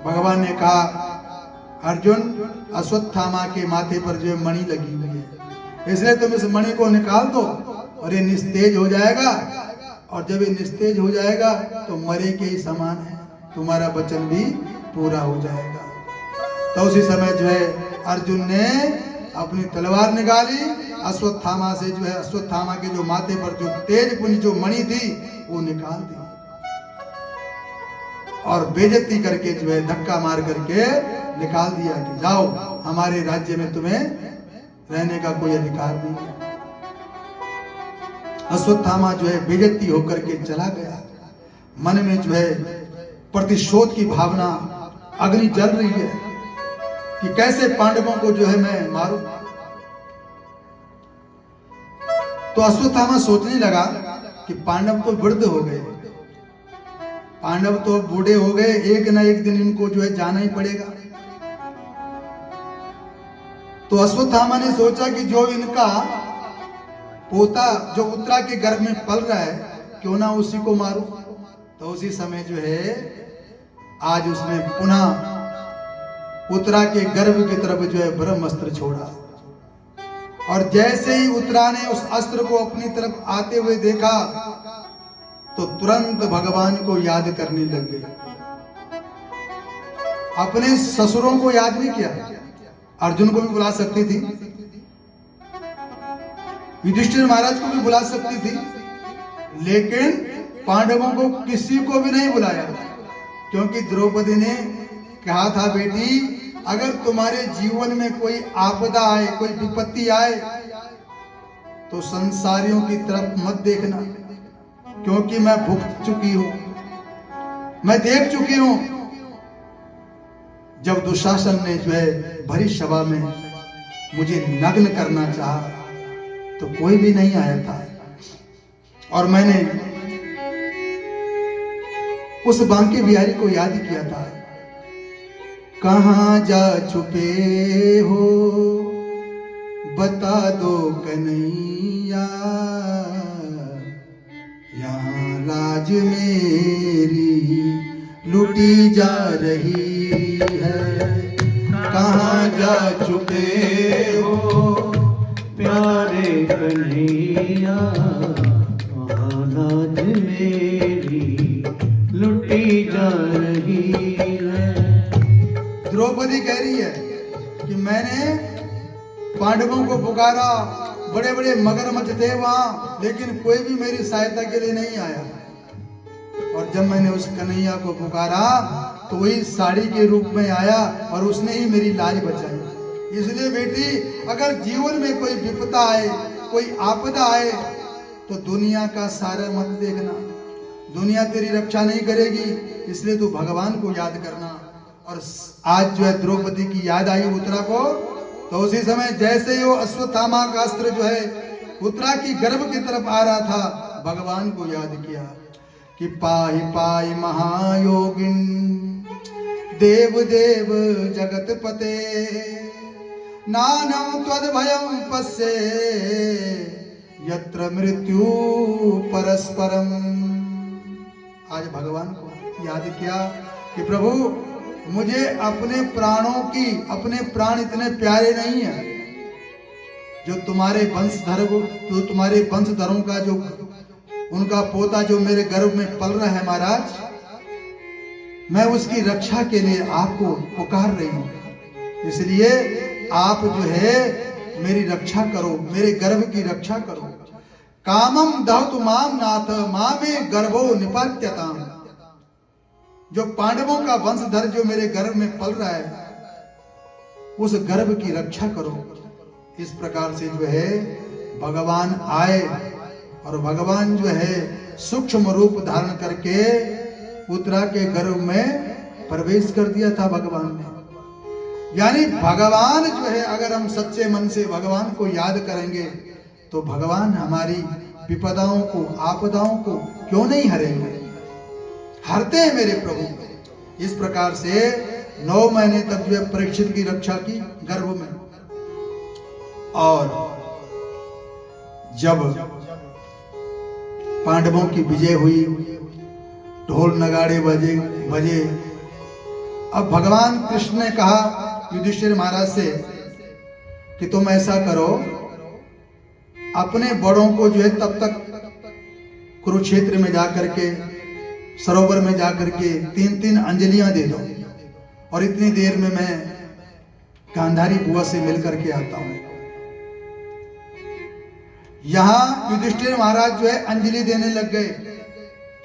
भगवान ने कहा, अर्जुन अश्वत्थामा के माथे पर जो मणि लगी हुई है, इसलिए तुम इस मणि को निकाल दो और ये निस्तेज हो जाएगा। और जब ये निस्तेज हो जाएगा तो मरे के ही समान है, तुम्हारा वचन भी पूरा हो जाएगा। तो उसी समय जो है अर्जुन ने अपनी तलवार निकाली, अश्वत्थामा से जो है अश्वत्थामा के जो माथे पर जो तेज पुंज जो मणि थी वो निकाल दी और बेइज्जती करके जो है धक्का मार करके निकाल दिया कि जाओ, हमारे राज्य में तुम्हें रहने का कोई अधिकार नहीं है। अश्वत्थामा जो है बेइज्जती होकर के चला गया। मन में जो है प्रतिशोध की भावना अग्नि जल रही है कि कैसे पांडवों को जो है मैं मारूं। तो अश्वत्थामा सोचने लगा कि पांडव तो वृद्ध हो गए, पांडव तो बूढ़े हो गए, एक ना एक दिन इनको जो है जाना ही पड़ेगा। तो अश्वत्थामा ने सोचा कि जो इनका पोता जो उत्तरा के गर्भ में पल रहा है, क्यों ना उसी को मारूं। तो उसी समय जो है आज उसने पुनः उत्तरा के गर्भ की तरफ जो है ब्रह्मास्त्र छोड़ा और जैसे ही उत्तरा ने उस अस्त्र को अपनी तरफ आते हुए देखा तो तुरंत भगवान को याद करने लग गई। अपने ससुरों को याद नहीं किया, अर्जुन को भी बुला सकती थी, युधिष्ठिर महाराज को भी बुला सकती थी, लेकिन पांडवों को किसी को भी नहीं बुलाया, क्योंकि द्रौपदी ने कहा था, बेटी अगर तुम्हारे जीवन में कोई आपदा आए, कोई विपत्ति आए तो संसारियों की तरफ मत देखना, क्योंकि मैं भुगत चुकी हूं, मैं देख चुकी हूं। जब दुशासन ने जो है भरी सभा में मुझे नग्न करना चाहा तो कोई भी नहीं आया था और मैंने उस बांके बिहारी को याद किया था। कहां जा छुपे हो बता दो कन्हैया, यहाँ लाज मेरी लुटी जा रही है। कहां जा छुपे हो प्यारे कन्हैया, यहाँ लाज मेरी लुटी जा रही है। द्रौपदी कह रही है कि मैंने पांडवों को पुकारा, बड़े बड़े मगरमच्छ थे वहां, लेकिन कोई भी मेरी सहायता के लिए नहीं आया। और जब मैंने उस कन्हैया को पुकारा तो वही साड़ी के रूप में आया और उसने ही मेरी लाज बचाई। इसलिए बेटी अगर जीवन में कोई विपदा आए, कोई आपदा आए तो दुनिया का सारा मत देखना, दुनिया तेरी रक्षा नहीं करेगी, इसलिए तू भगवान को याद करना। और आज जो है द्रौपदी की याद आई उत्तरा को, तो उसी समय जैसे ही वो अश्वत्थामा का अस्त्र जो है उत्तरा की गर्भ की तरफ आ रहा था, भगवान को याद किया कि पाहि पाहि महायोगिन देव देव जगत पते, नानम त्वद्भयं पश्ये यत्र मृत्यु परस्परम। आज भगवान को याद किया कि प्रभु मुझे अपने प्राणों की, अपने प्राण इतने प्यारे नहीं है, जो तुम्हारे वंशधर को, जो तुम्हारे वंशधरों का जो उनका पोता जो मेरे गर्भ में पल रहा है महाराज, मैं उसकी रक्षा के लिए आपको पुकार रही हूं। इसलिए आप जो है मेरी रक्षा करो, मेरे गर्भ की रक्षा करो। कामम दहतु माम नाथ मामे गर्भो निपात्यताम। जो पांडवों का वंशधर जो मेरे गर्भ में पल रहा है, उस गर्भ की रक्षा करो। इस प्रकार से जो है भगवान आए और भगवान जो है सूक्ष्म रूप धारण करके उत्तरा के गर्भ में प्रवेश कर दिया था भगवान ने। यानी भगवान जो है अगर हम सच्चे मन से भगवान को याद करेंगे तो भगवान हमारी विपदाओं को, आपदाओं को क्यों नहीं हरेंगे, हरते हैं मेरे प्रभु। इस प्रकार से 9 महीने तक जो है परीक्षित की रक्षा की गर्भ में। और जब पांडवों की विजय हुई, ढोल नगाड़े बजे, अब भगवान कृष्ण ने कहा युधिष्ठिर महाराज से कि तुम ऐसा करो, अपने बड़ों को जो है तब तक कुरुक्षेत्र में जाकर के, सरोवर में जाकर के 3-3 अंजलियां दे दो, और इतनी देर में मैं गांधारी बुआ से मिलकर के आता हूं। यहां युधिष्ठिर महाराज जो है अंजलि देने लग गए,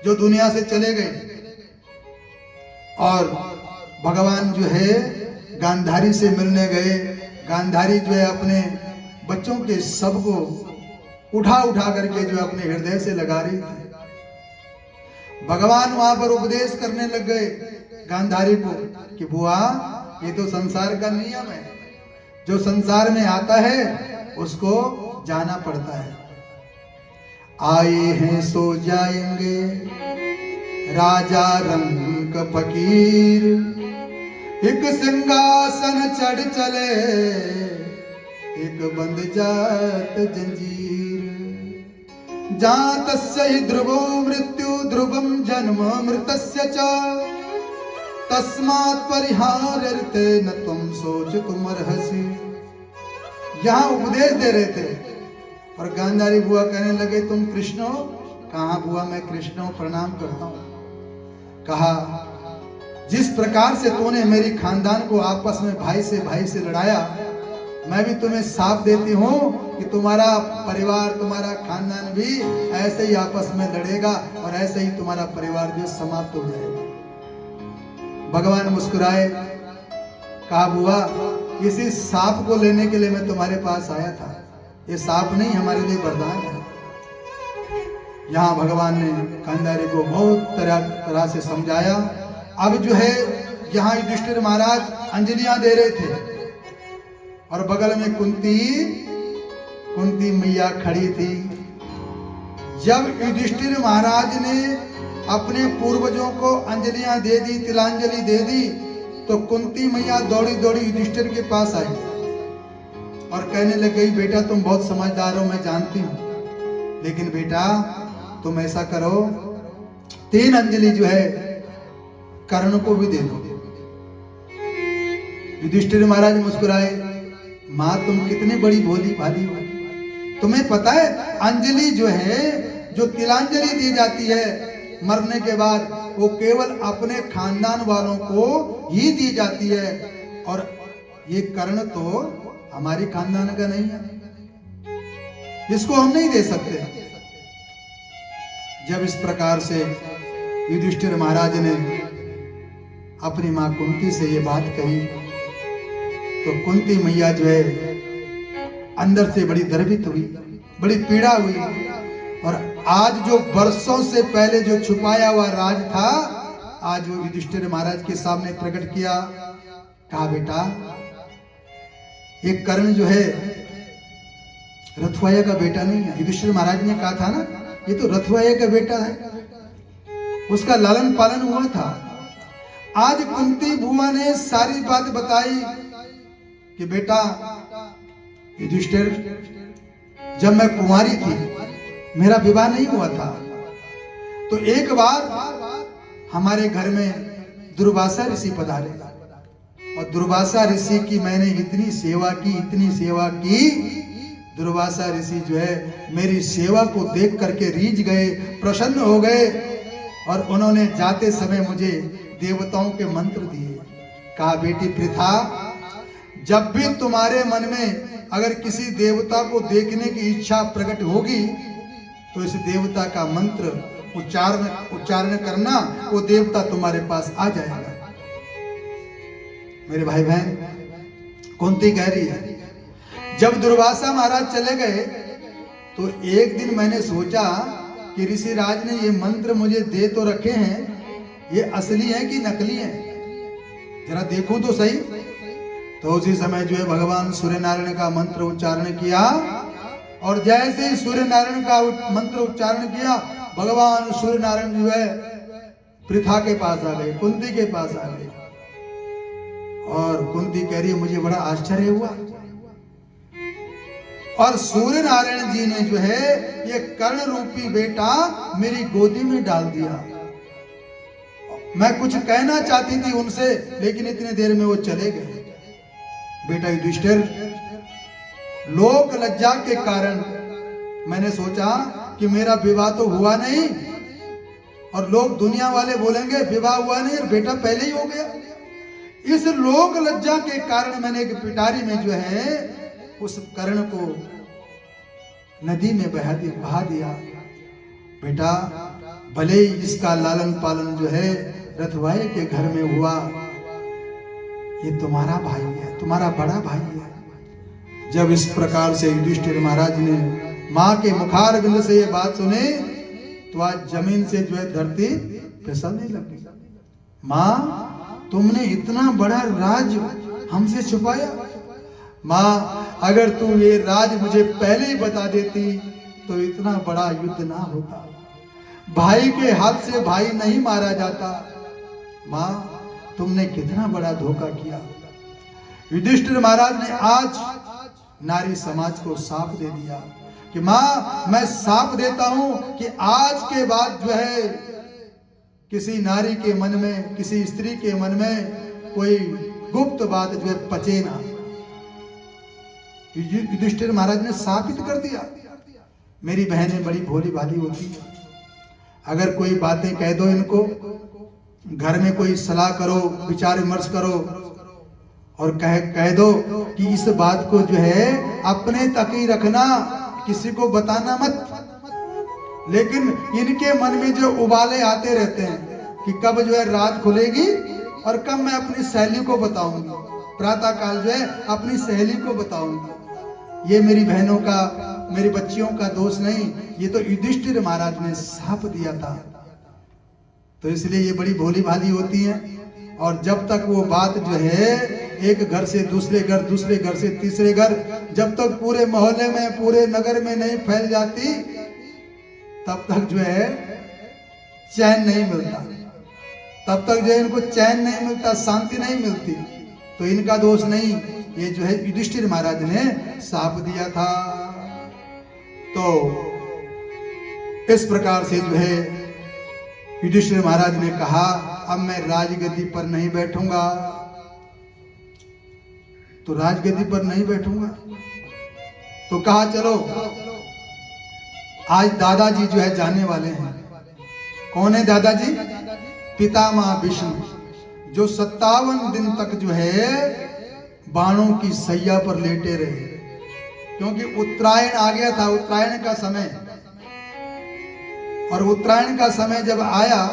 जो दुनिया से चले गए, और भगवान जो है गांधारी से मिलने गए। गांधारी जो है अपने बच्चों के सब को उठा उठा करके जो अपने हृदय से लगा रही थी। भगवान वहां पर उपदेश करने लग गए गांधारी को कि बुआ, ये तो संसार का नियम है, जो संसार में आता है उसको जाना पड़ता है। आए हैं सो जाएंगे, राजा रंग फकीर, एक सिंहासन चढ़ चले, एक बंद जात जंजीर। जहाँ तस्य हि ध्रुवो मृत्यु ध्रुवम जन्म मृतस्य च, तस्मात् परिहार्यते न त्वं शोचितुमर्हसि। यहाँ उपदेश दे रहे थे और गांधारी बुआ कहने लगे तुम कृष्ण हो? कहाँ बुआ, मैं कृष्ण हूं, प्रणाम करता हूं। कहा जिस प्रकार से तूने मेरी खानदान को आपस में भाई से लड़ाया, मैं भी तुम्हें साथ देती हूं कि तुम्हारा परिवार, तुम्हारा खानदान भी ऐसे ही आपस में लड़ेगा और ऐसे ही तुम्हारा परिवार जो समाप्त हो जाएगा। भगवान मुस्कुराए, कहा बुआ, इसी सांप को लेने के लिए मैं तुम्हारे पास आया था, ये सांप नहीं हमारे लिए वरदान है। यहाँ भगवान ने गांधारी को बहुत तरह से समझाया। अब जो है यहाँ युधिष्ठिर महाराज अंजलियां दे रहे थे और बगल में कुंती मैया खड़ी थी। जब युधिष्ठिर महाराज ने अपने पूर्वजों को अंजलियां दे दी, तिलांजलि दे दी, तो कुंती मैया दौड़ी दौड़ी युधिष्ठिर के पास आई और कहने लग गई, बेटा तुम बहुत समझदार हो, मैं जानती हूं, लेकिन बेटा तुम ऐसा करो, 3 अंजलि जो है कर्ण को भी दे दो। युधिष्ठिर महाराज मुस्कुराए, मां तुम कितनी बड़ी भोली भाली हो, तुम्हें पता है अंजलि जो है, जो तिलांजलि दी जाती है मरने के बाद, वो केवल अपने खानदान वालों को ही दी जाती है, और ये कर्ण तो हमारी खानदान का नहीं है, इसको हम नहीं दे सकते। जब इस प्रकार से युधिष्ठिर महाराज ने अपनी मां कुंती से ये बात कही, तो कुंती मैया जो है अंदर से बड़ी द्रवित हुई, बड़ी पीड़ा हुई, और आज जो वर्षों से पहले जो छुपाया हुआ राज था, आज वो युधिष्ठिर महाराज के सामने प्रकट किया। कहा बेटा, एक कर्ण जो है रथवाया का बेटा नहीं है। युधिष्ठिर महाराज ने कहा था ना, ये तो रथवाया का बेटा है, उसका लालन पालन हुआ था। आज कुंती बुआ ने सारी बात बताई कि बेटा युधिष्ठिर, जब मैं कुंवारी थी, मेरा विवाह नहीं हुआ था, तो एक बार हमारे घर में दुर्वासा ऋषि पधारे, और दुर्वासा ऋषि की मैंने इतनी सेवा की, दुर्वासा ऋषि जो है मेरी सेवा को देख करके रीझ गए, प्रसन्न हो गए, और उन्होंने जाते समय मुझे देवताओं के मंत्र दिए। कहा बेटी पृथा, जब भी तुम्हारे मन में अगर किसी देवता को देखने की इच्छा प्रकट होगी, तो इस देवता का मंत्र उच्चारण करना, वो देवता तुम्हारे पास आ जाएगा। मेरे भाई बहन, कुंती कह रही है, जब दुर्वासा महाराज चले गए, तो एक दिन मैंने सोचा कि ऋषि राज ने ये मंत्र मुझे दे तो रखे हैं, ये असली है कि नकली है, जरा देखूं तो सही। तो उसी समय जो है भगवान सूर्य नारायण का मंत्र उच्चारण किया, और जैसे ही सूर्य नारायण का मंत्र उच्चारण किया, भगवान सूर्य नारायण जो है पृथा के पास आ गए, कुंती के पास आ गए, और कुंती कह रही है मुझे बड़ा आश्चर्य हुआ, और सूर्य नारायण जी ने जो है ये कर्ण रूपी बेटा मेरी गोदी में डाल दिया। मैं कुछ कहना चाहती थी उनसे, लेकिन इतने देर में वो चले गए। बेटा युधिष्ठिर, लोक लज्जा के कारण मैंने सोचा कि मेरा विवाह तो हुआ नहीं, और लोग दुनिया वाले बोलेंगे विवाह हुआ नहीं और बेटा पहले ही हो गया। इस लोक लज्जा के कारण मैंने एक पिटारी में जो है उस कर्ण को नदी में बहा दिया। बेटा, भले ही इसका लालन पालन जो है रथवाए के घर में हुआ, ये तुम्हारा भाई है, तुम्हारा बड़ा भाई है। जब इस प्रकार से युधिष्ठिर महाराज ने माँ के मुखारविंद से ये बात सुनी तो आज जमीन से जो है धरती फिसलने लगी। माँ, तुमने इतना बड़ा राज हमसे छुपाया। माँ, अगर तू ये राज मुझे पहले ही बता देती तो इतना बड़ा युद्ध ना होता, भाई के हाथ से भाई नहीं मारा जाता। माँ, तुमने कितना बड़ा धोखा किया। युधिष्ठिर महाराज ने आज नारी समाज को साफ दे दिया कि माँ, मैं साफ देता हूं कि आज के बाद जो है किसी नारी के मन में, किसी स्त्री के मन में कोई गुप्त बात जो है पचे ना। युधिष्ठिर महाराज ने साबित कर दिया। मेरी बहनें बड़ी भोली भाली होती है, अगर कोई बातें कह दो इनको, घर में कोई सलाह करो, विचार विमर्श करो और कह दो कि इस बात को जो है अपने तक ही रखना, किसी को बताना मत। लेकिन इनके मन में जो उबाले आते रहते हैं कि कब जो है रात खुलेगी और कब मैं अपनी सहेली को बताऊंगी, प्रातः काल जो है अपनी सहेली को बताऊंगी। ये मेरी बहनों का, मेरी बच्चियों का दोष नहीं, ये तो युधिष्ठिर महाराज ने साफ दिया था। तो इसलिए ये बड़ी भोली भाली होती हैं। और जब तक वो बात जो है एक घर से दूसरे घर, दूसरे घर से तीसरे घर, जब तक पूरे मोहल्ले में, पूरे नगर में नहीं फैल जाती, तब तक जो है चैन नहीं मिलता, तब तक जो है इनको चैन नहीं मिलता, शांति नहीं मिलती। तो इनका दोष नहीं, ये जो है युधिष्ठिर महाराज ने साफ दिया था। तो इस प्रकार से जो है युधिष्ठिर महाराज ने कहा, अब मैं राजगद्दी पर नहीं बैठूंगा। तो राजगद्दी पर नहीं बैठूंगा तो कहा चलो आज दादाजी जो है जाने वाले हैं। कौन है दादाजी? पितामह भीष्म, जो 57 दिन तक जो है बाणों की सैया पर लेटे रहे, क्योंकि उत्तरायण आ गया था, उत्तरायण का समय। और उत्तरायण का समय जब आया,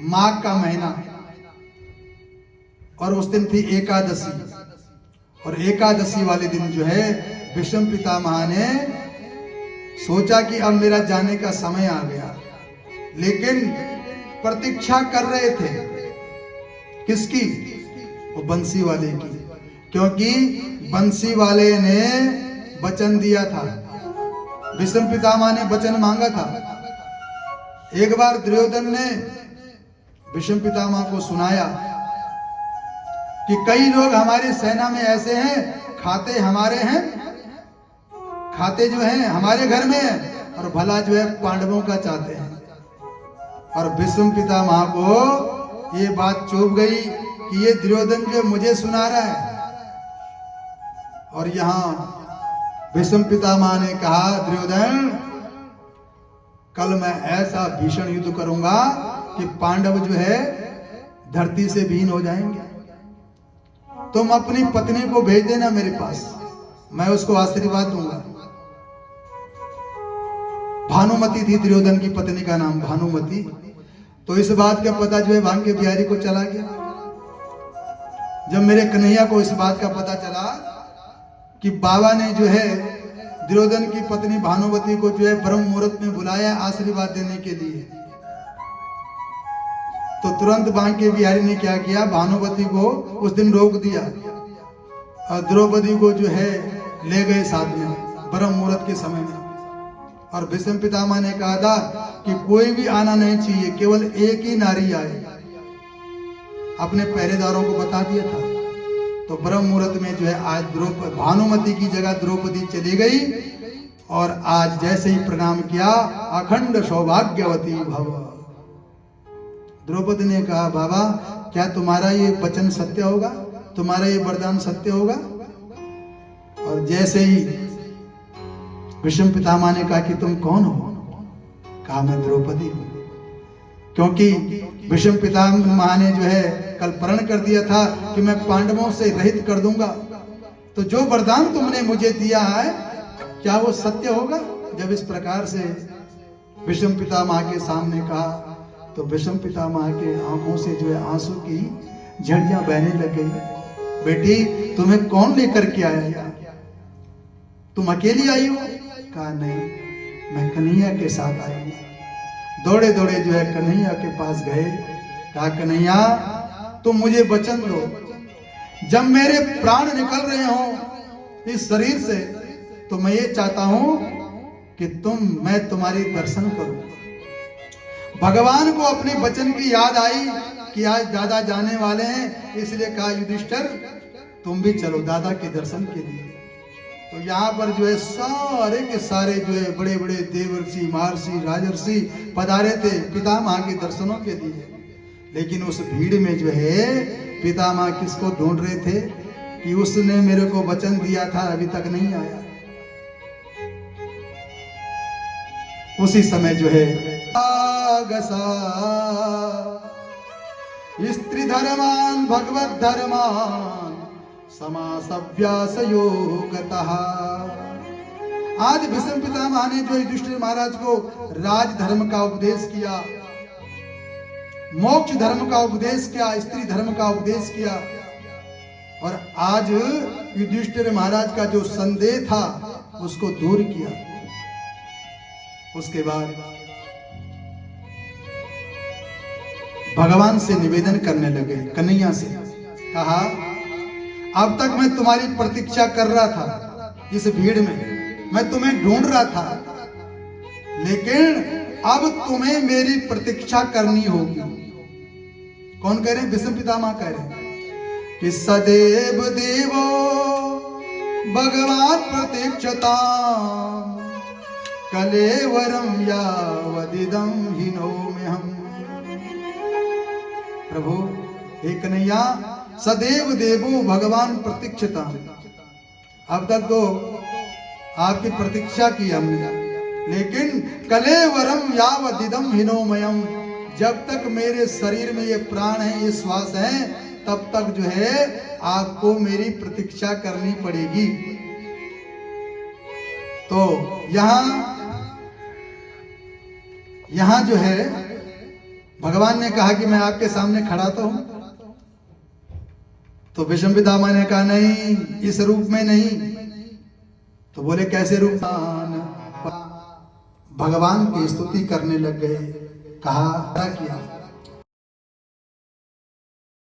माघ का महीना, और उस दिन थी एकादशी, और एकादशी वाले दिन जो है भीष्म पितामह ने सोचा कि अब मेरा जाने का समय आ गया, लेकिन प्रतीक्षा कर रहे थे किसकी? वो बंसी वाले की, क्योंकि बंसी वाले ने वचन दिया था, भीष्म पितामह ने वचन मांगा था। एक बार दुर्योधन ने भीष्म पितामह को सुनाया कि कई लोग हमारी सेना में ऐसे हैं, खाते हमारे हैं, खाते जो हैं हमारे घर में हैं, और भला जो है पांडवों का चाहते हैं। और भीष्म पितामह को ये बात चुभ गई कि ये दुर्योधन जो मुझे सुना रहा है। और यहां भीष्म पितामह ने कहा, दुर्योधन, कल मैं ऐसा भीषण युद्ध करूंगा कि पांडव जो है धरती से विहीन हो जाएंगे। तुम अपनी पत्नी को भेज देना मेरे पास, मैं उसको आशीर्वाद दूंगा। भानुमति थी दुर्योधन की पत्नी का नाम, भानुमति। तो इस बात का पता जो है भांगे बिहारी को चला गया। जब मेरे कन्हैया को इस बात का पता चला कि बाबा ने जो है दुर्योधन की पत्नी भानुमति को जो है ब्रह्म मुहूर्त में बुलाया आशीर्वाद देने के लिए, तो तुरंत बांके बिहारी ने क्या किया, भानुमति को उस दिन रोक दिया और द्रौपदी को जो है ले गए साथ में ब्रह्म मुहूर्त के समय में। और भीष्म पितामह ने कहा था कि कोई भी आना नहीं चाहिए, केवल एक ही नारी आए। अपने पहरेदारों को बता दिया था। तो ब्रह्म मुहूर्त में जो है आज भानुमति की जगह द्रौपदी चली गई, और आज जैसे ही प्रणाम किया, अखंड सौभाग्यवती भव, द्रौपदी ने कहा बाबा क्या तुम्हारा ये वचन सत्य होगा, तुम्हारा ये वरदान सत्य होगा? और जैसे ही भीष्म पितामह ने कहा कि तुम कौन हो, कहा मैं द्रौपदी हूं। क्योंकि भीष्म पितामह ने जो है कल प्रण कर दिया था कि मैं पांडवों से रहित कर दूंगा, तो जो वरदान तुमने मुझे दिया है क्या वो सत्य होगा? जब इस प्रकार से भीष्म पितामह के सामने कहा तो भीष्म पितामह के आंखों से जो है आंसू की झड़ियां बहने लग गई। बेटी तुम्हें कौन लेकर के आया, तुम अकेली आई हो? कहा नहीं, मैं कन्हैया के साथ आई हूं। दौड़े दौड़े जो है कन्हैया के पास गए, कहा कन्हैया तुम मुझे वचन दो, जब मेरे प्राण निकल रहे हो इस शरीर से तो मैं ये चाहता हूं कि मैं तुम्हारी दर्शन करूं। भगवान को अपने वचन की याद आई कि आज दादा जाने वाले हैं, इसलिए कहा युधिष्ठिर तुम भी चलो दादा के दर्शन के लिए। तो यहाँ पर जो है सारे के सारे जो है बड़े बड़े देवर्षि महर्षि राजर्षि पधारे थे पितामह के दर्शनों के लिए। लेकिन उस भीड़ में जो है पितामह किसको ढूंढ रहे थे कि उसने मेरे को वचन दिया था, अभी तक नहीं आया। उसी समय जो है स्त्री धर्मान भगवत धर्मान समासव्यास योगतः। आज भीष्म पितामह ने जो युधिष्ठिर महाराज को राज धर्म का उपदेश किया, मोक्ष धर्म का उपदेश किया, स्त्री धर्म का उपदेश किया, और आज युधिष्ठिर महाराज का जो संदेह था उसको दूर किया। उसके बाद भगवान से निवेदन करने लगे, कन्हैया से कहा अब तक मैं तुम्हारी प्रतीक्षा कर रहा था, इस भीड़ में मैं तुम्हें ढूंढ रहा था, लेकिन अब तुम्हें मेरी प्रतीक्षा करनी होगी। कौन कह रहे हैं? भीष्म पितामह कह रहे हैं कि सदैव देवो भगवान प्रतीक्षता कलेवरम यावदिदं हिनोम्यहम्। प्रभु हे कन्हैया सदैव देवो भगवान प्रतीक्षता, अब तक तो आपकी प्रतीक्षा की हमने, लेकिन कलेवरम यावदिदं हिनोमयम, जब तक मेरे शरीर में ये प्राण है, ये श्वास है, तब तक जो है आपको मेरी प्रतीक्षा करनी पड़ेगी। तो यहां जो है भगवान ने कहा कि मैं आपके सामने खड़ा तो हूं, तो भीष्म पितामह ने कहा नहीं, इस रूप में नहीं। तो बोले कैसे रूप? भगवान की स्तुति करने लग गए, कहा क्या किया